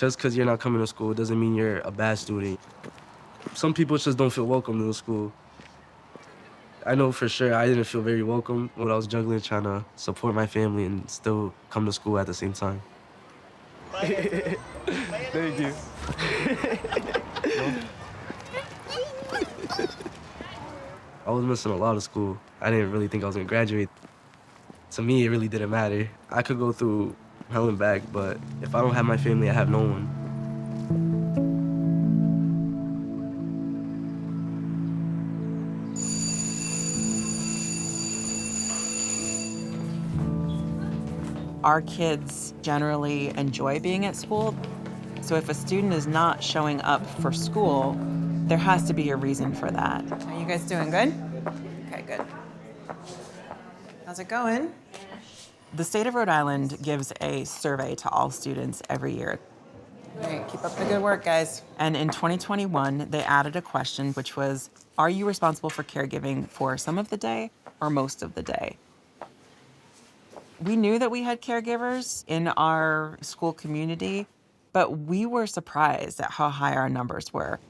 Just because you're not coming to school doesn't mean you're a bad student. Some people just don't feel welcome in the school. I know for sure I didn't feel very welcome when I was juggling trying to support my family and still come to school at the same time. Thank you. I was missing a lot of school. I didn't really think I was gonna graduate. To me, it really didn't matter. I could go through hell and back, but if I don't have my family, I have no one. Our kids generally enjoy being at school. So if a student is not showing up for school, there has to be a reason for that. Are you guys doing good? Okay, good. How's it going? The state of Rhode Island gives a survey to all students every year. All right, keep up the good work, guys. And in 2021, they added a question, which was, are you responsible for caregiving for some of the day or most of the day? We knew that we had caregivers in our school community, but we were surprised at how high our numbers were.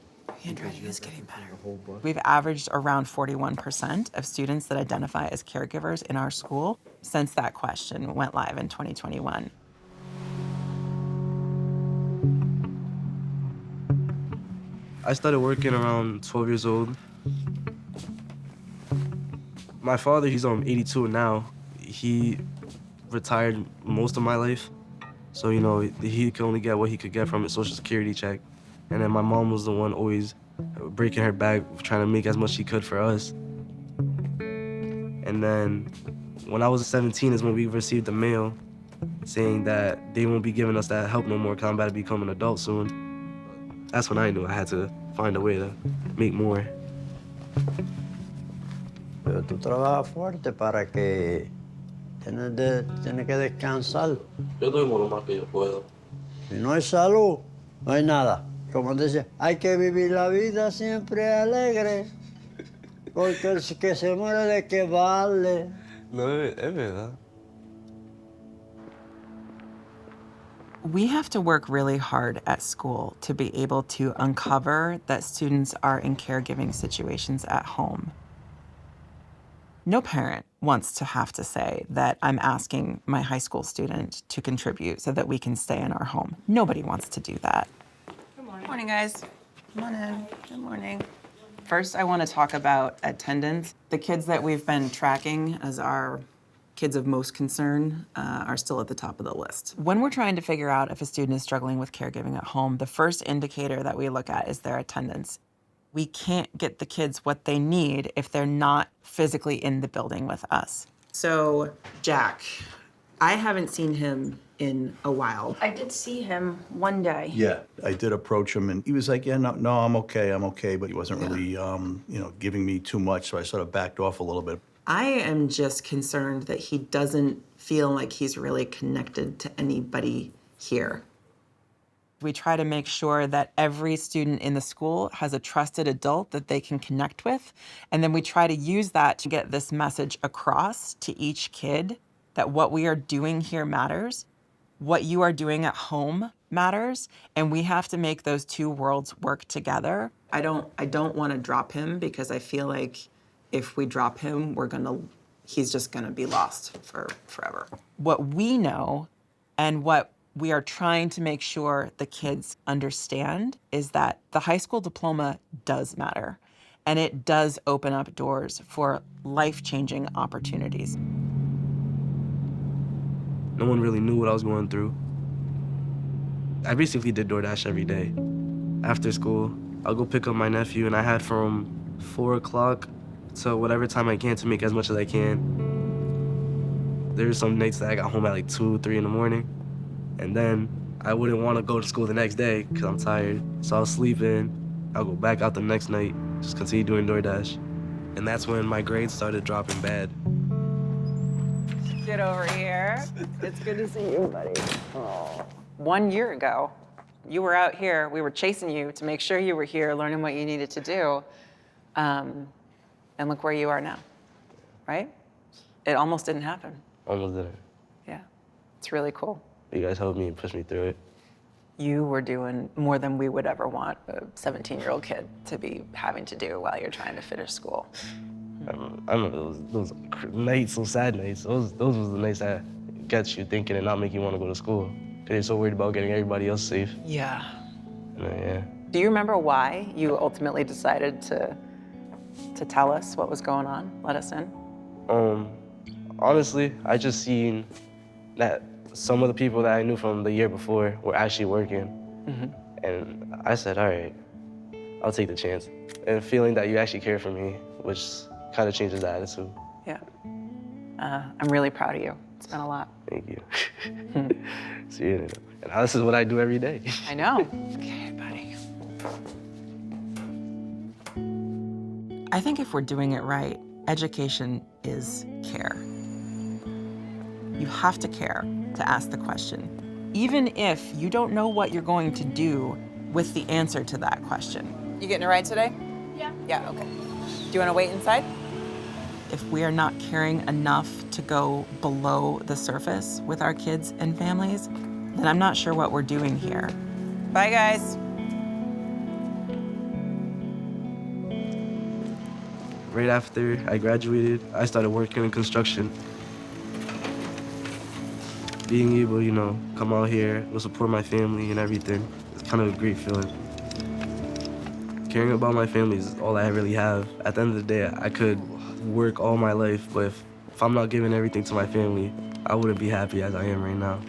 Handwriting is getting better. We've averaged around 41% of students that identify as caregivers in our school since that question went live in 2021. I started working around 12 years old. My father, he's 82 now. He retired most of my life. So, you know, he could only get what he could get from his Social Security check. And then my mom was the one always breaking her back, trying to make as much she could for us. And then when I was 17 is when we received the mail saying that they won't be giving us that help no more because I'm about to become an adult soon. That's when I knew I had to find a way to make more. Pero tú trabajas fuerte para que tienes que descansar. Yo duermo lo más que yo puedo. Si no hay salud, no hay nada. Como dice, hay que vivir la vida siempre alegre, porque el que se muere de qué vale. No, es verdad. We have to work really hard at school to be able to uncover that students are in caregiving situations at home. No parent wants to have to say that I'm asking my high school student to contribute so that we can stay in our home. Nobody wants to do that. Good morning, guys. Come on in. Good morning. First, I want to talk about attendance. The kids that we've been tracking as our kids of most concern are still at the top of the list. When we're trying to figure out if a student is struggling with caregiving at home, the first indicator that we look at is their attendance. We can't get the kids what they need if they're not physically in the building with us. So, Jack, I haven't seen him in a while. I did see him one day. Yeah, I did approach him, and he was like, yeah, no, I'm okay, but he wasn't really, giving me too much, so I sort of backed off a little bit. I am just concerned that he doesn't feel like he's really connected to anybody here. We try to make sure that every student in the school has a trusted adult that they can connect with, and then we try to use that to get this message across to each kid that what we are doing here matters. What you are doing at home matters, and we have to make those two worlds work together. I don't want to drop him because I feel like if we drop him, he's just gonna be lost for forever. What we know and what we are trying to make sure the kids understand is that the high school diploma does matter, and it does open up doors for life-changing opportunities. No one really knew what I was going through. I basically did DoorDash every day. After school, I'll go pick up my nephew, and I had from 4 o'clock to whatever time I can to make as much as I can. There's some nights that I got home at like 2, 3 in the morning, and then I wouldn't want to go to school the next day because I'm tired. So I'll sleep in, I'll go back out the next night, just continue doing DoorDash. And that's when my grades started dropping bad. Get over here. It's good to see you, buddy. Oh. 1 year ago, you were out here. We were chasing you to make sure you were here, learning what you needed to do. And look where you are now, right? It almost didn't happen. Almost did it. Yeah, it's really cool. You guys helped me and pushed me through it. You were doing more than we would ever want a 17-year-old kid to be having to do while you're trying to finish school. I remember those nights, those sad nights. Those was the nights that gets you thinking and not make you want to go to school. Because you're so worried about getting everybody else safe. Yeah. Yeah. Do you remember why you ultimately decided to tell us what was going on, let us in? Honestly, I just seen that some of the people that I knew from the year before were actually working. And I said, all right, I'll take the chance. And feeling that you actually care for me, which kind of changes the attitude. Yeah. I'm really proud of you. It's been a lot. Thank you. See you. And this is what I do every day. I know. Okay, buddy. I think if we're doing it right, education is care. You have to care to ask the question, even if you don't know what you're going to do with the answer to that question. You getting a ride today? Yeah. Yeah, okay. Do you want to wait inside? If we are not caring enough to go below the surface with our kids and families, then I'm not sure what we're doing here. Bye, guys. Right after I graduated, I started working in construction. Being able, you know, come out here, support my family and everything, it's kind of a great feeling. Caring about my family is all I really have. At the end of the day, I could work all my life, but if I'm not giving everything to my family, I wouldn't be happy as I am right now.